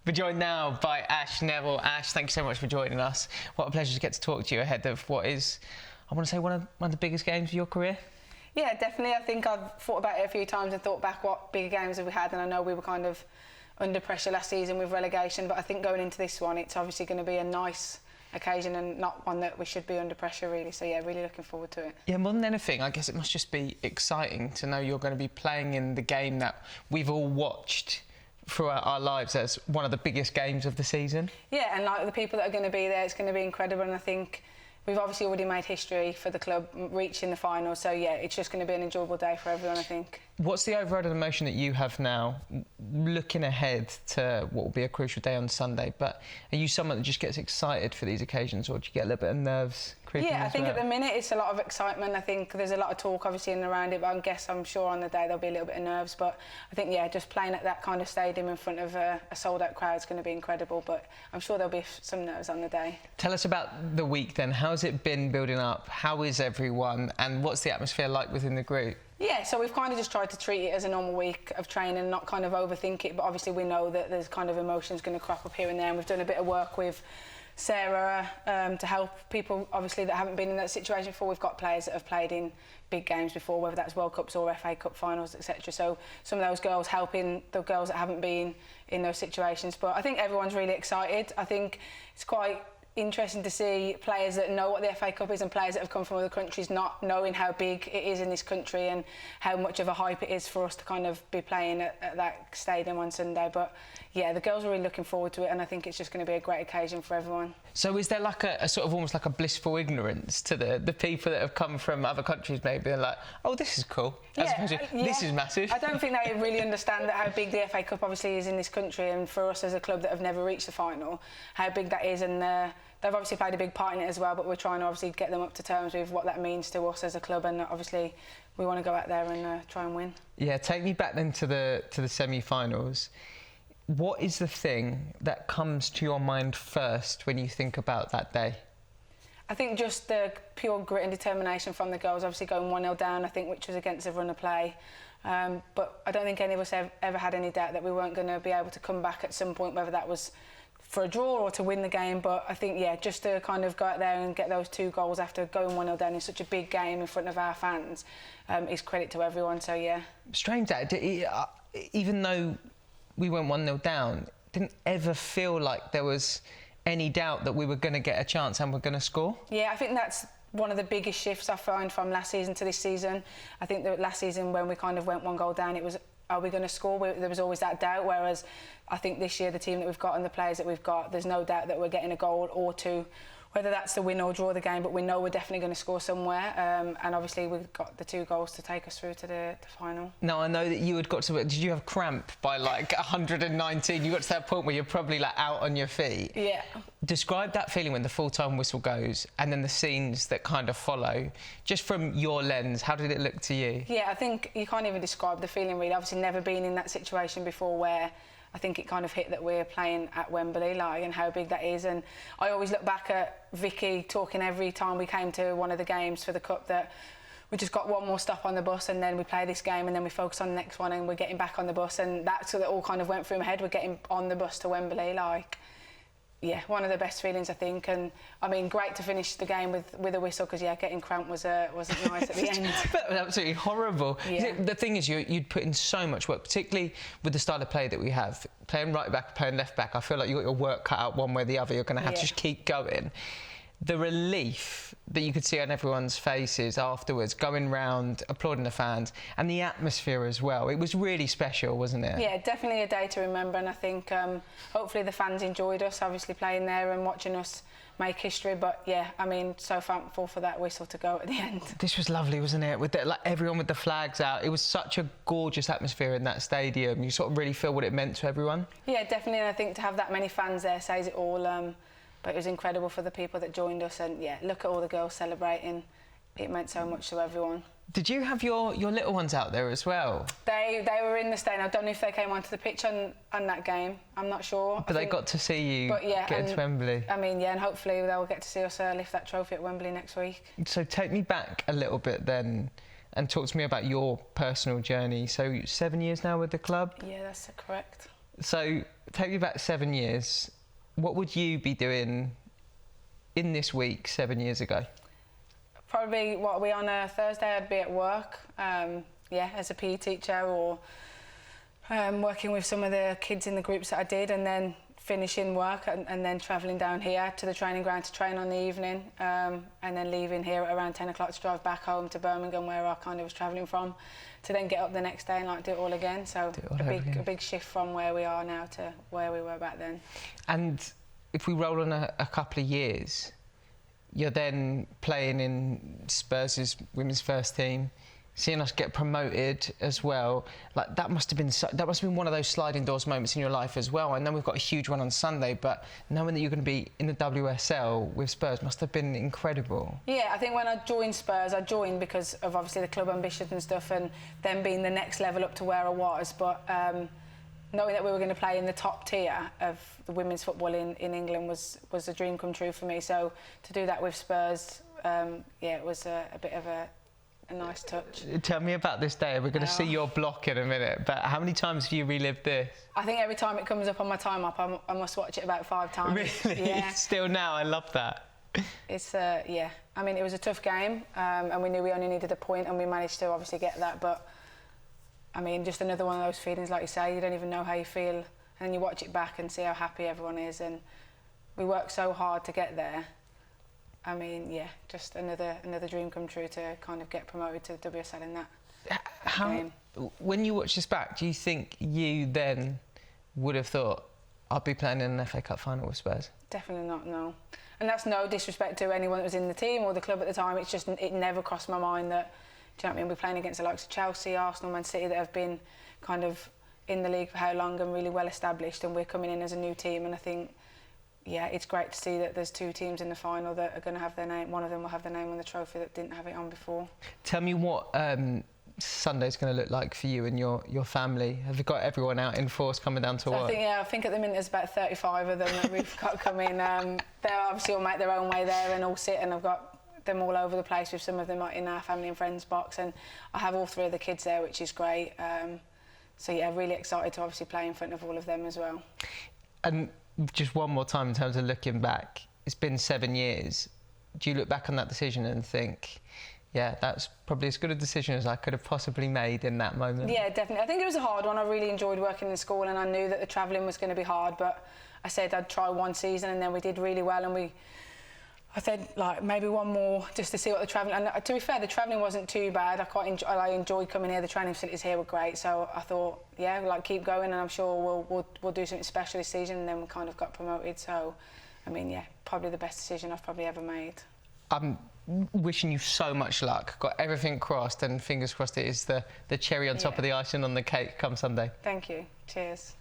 We're joined now by Ashleigh Neville. Ash, thank you so much for joining us. What a pleasure to get to talk to you ahead of what is, I want to say, one of the biggest games of your career. Yeah, definitely. I think I've thought about it a few times and thought back what bigger games have we had, and I know we were kind of under pressure last season with relegation, but I think going into this one, it's obviously going to be a nice occasion and not one that we should be under pressure, really. So yeah, really looking forward to it. Yeah, more than anything, I guess it must just be exciting to know you're going to be playing in the game that we've all watched throughout our lives as one of the biggest games of the season. Yeah, and like the people that are going to be there, it's going to be incredible, and I think we've obviously already made history for the club reaching the final, so yeah, it's just going to be an enjoyable day for everyone, I think. What's the overriding emotion that you have now, looking ahead to what will be a crucial day on Sunday? But are you someone that just gets excited for these occasions, or do you get a little bit of nerves creeping? Yeah, I think at the minute it's a lot of excitement. I think there's a lot of talk obviously in and around it, but I'm sure on the day there'll be a little bit of nerves. But I think, yeah, just playing at that kind of stadium in front of a sold-out crowd is going to be incredible, but I'm sure there'll be some nerves on the day. Tell us about the week then. How's it been building up? How is everyone? And what's the atmosphere like within the group? Yeah, so we've kind of just tried to treat it as a normal week of training and not kind of overthink it, but obviously we know that there's kind of emotions going to crop up here and there, and we've done a bit of work with Sarah to help people obviously that haven't been in that situation before. We've got players that have played in big games before, whether that's World Cups or FA Cup finals, etc. So some of those girls helping the girls that haven't been in those situations. But I think everyone's really excited. I think it's quite interesting to see players that know what the FA Cup is and players that have come from other countries not knowing how big it is in this country and how much of a hype it is for us to kind of be playing at that stadium on Sunday. But yeah, the girls are really looking forward to it, and I think it's just going to be a great occasion for everyone. So is there like a sort of almost like a blissful ignorance to the people that have come from other countries? Maybe they're like, oh, this is cool, as opposed to this is massive. I don't think they really understand how big the FA Cup obviously is in this country, and for us as a club that have never reached the final, how big that is. And they've obviously played a big part in it as well, but we're trying to obviously get them up to terms with what that means to us as a club, and obviously we want to go out there and try and win. Yeah, take me back then to the semi-finals. What is the thing that comes to your mind first when you think about that day? I think just the pure grit and determination from the girls, obviously going 1-0 down, I think, which was against the run of play. But I don't think any of us ever had any doubt that we weren't going to be able to come back at some point, whether that was for a draw or to win the game. But I think, yeah, just to kind of go out there and get those 2 goals after going 1-0 down in such a big game in front of our fans is credit to everyone, so yeah. Strange that, even though we went 1-0 down, didn't ever feel like there was any doubt that we were going to get a chance and we're going to score? Yeah, I think that's one of the biggest shifts I find from last season to this season. I think that last season when we kind of went 1 goal down, it was, are we going to score? There was always that doubt, whereas I think this year the team that we've got and the players that we've got, there's no doubt that we're getting a goal or 2, whether that's to win or draw the game, but we know we're definitely going to score somewhere, and obviously we've got the 2 goals to take us through to the final. Now, I know that you had got to, did you have cramp by like 119? You got to that point where you're probably like out on your feet. Yeah. Describe that feeling when the full-time whistle goes and then the scenes that kind of follow. Just from your lens, how did it look to you? Yeah, I think you can't even describe the feeling really. Obviously never been in that situation before where I think it kind of hit that we're playing at Wembley, like, and how big that is. And I always look back at Vicky talking every time we came to one of the games for the Cup that we just got one more stop on the bus and then we play this game and then we focus on the next one and we're getting back on the bus. And that's what all kind of went through my head. We're getting on the bus to Wembley, like, yeah, one of the best feelings, I think. And I mean, great to finish the game with a whistle, because yeah, getting cramp wasn't nice at the end. That was absolutely horrible. Yeah. The thing is, you'd put in so much work, particularly with the style of play that we have, playing right back, playing left back. I feel like you got your work cut out one way or the other. You're going to have to just keep going. The relief that you could see on everyone's faces afterwards, going round, applauding the fans, and the atmosphere as well. It was really special, wasn't it? Yeah, definitely a day to remember, and I think hopefully the fans enjoyed us, obviously playing there and watching us make history. But yeah, I mean, so thankful for that whistle to go at the end. This was lovely, wasn't it? With like everyone with the flags out. It was such a gorgeous atmosphere in that stadium. You sort of really feel what it meant to everyone. Yeah, definitely, and I think to have that many fans there says it all. But it was incredible for the people that joined us, and yeah, look at all the girls celebrating. It meant so much to everyone. Did you have your little ones out there as well? They were in the stand. I don't know if they came onto the pitch on that game. I'm not sure. But they got to see you get to Wembley. I mean, yeah, and hopefully they'll get to see us lift that trophy at Wembley next week. So take me back a little bit then and talk to me about your personal journey. So 7 years now with the club? Yeah, that's correct. So, take me back 7 years. What would you be doing in this week 7 years ago? Probably, what are we on a Thursday? I'd be at work, as a PE teacher, or working with some of the kids in the groups that I did, and then finishing work and then travelling down here to the training ground to train on the evening, and then leaving here at around 10 o'clock to drive back home to Birmingham, where I kind of was travelling from, to then get up the next day and like do it all again. So a big shift from where we are now to where we were back then. And if we roll on a couple of years, you're then playing in Spurs' women's first team, seeing us get promoted as well. Like, that must have been one of those sliding doors moments in your life as well. I know we've got a huge one on Sunday, but knowing that you're going to be in the WSL with Spurs must have been incredible. Yeah, I think when I joined Spurs, I joined because of obviously the club ambitions and stuff, and them being the next level up to where I was. But knowing that we were going to play in the top tier of the women's football in England was a dream come true for me. So to do that with Spurs, it was a bit of a nice touch. Tell me about this day. We're going to see your block in a minute, but how many times have you relived this? I think every time it comes up on my time up, I must watch it about 5 times. Really? Yeah. Still now? I love that. It's, I mean, it was a tough game, and we knew we only needed a point, and we managed to obviously get that, but I mean, just another one of those feelings, like you say, you don't even know how you feel, and then you watch it back and see how happy everyone is, and we worked so hard to get there. I mean, just another dream come true to kind of get promoted to the WSL in that game. When you watch this back, do you think you then would have thought, I'll be playing in an FA Cup final with Spurs? Definitely not, no. And that's no disrespect to anyone that was in the team or the club at the time. It's just, it never crossed my mind that, do you know what I mean, we're playing against the likes of Chelsea, Arsenal, Man City, that have been kind of in the league for how long and really well established, and we're coming in as a new team. And I think, it's great to see that there's 2 teams in the final that are going to have their name. One of them will have their name on the trophy that didn't have it on before. Tell me what Sunday's going to look like for you and your family. Have you got everyone out in force coming down to work? I think at the minute there's about 35 of them that we've got coming. They'll obviously all make their own way there and all sit, and I've got them all over the place, with some of them in our family and friends box, and I have all 3 of the kids there, which is great. Really excited to obviously play in front of all of them as well. And just one more time, in terms of looking back, it's been 7 years. Do you look back on that decision and think, that's probably as good a decision as I could have possibly made in that moment? Yeah, definitely. I think it was a hard one. I really enjoyed working in school, and I knew that the travelling was going to be hard, but I said I'd try one season, and then we did really well, and I said, like, maybe one more just to see what the travelling... And to be fair, the travelling wasn't too bad. I enjoyed coming here. The training facilities here were great. So I thought, keep going, and I'm sure we'll do something special this season. And then we kind of got promoted. So, I mean, probably the best decision I've probably ever made. I'm wishing you so much luck. Got everything crossed, and fingers crossed it is the cherry on top of the icing on the cake come Sunday. Thank you. Cheers.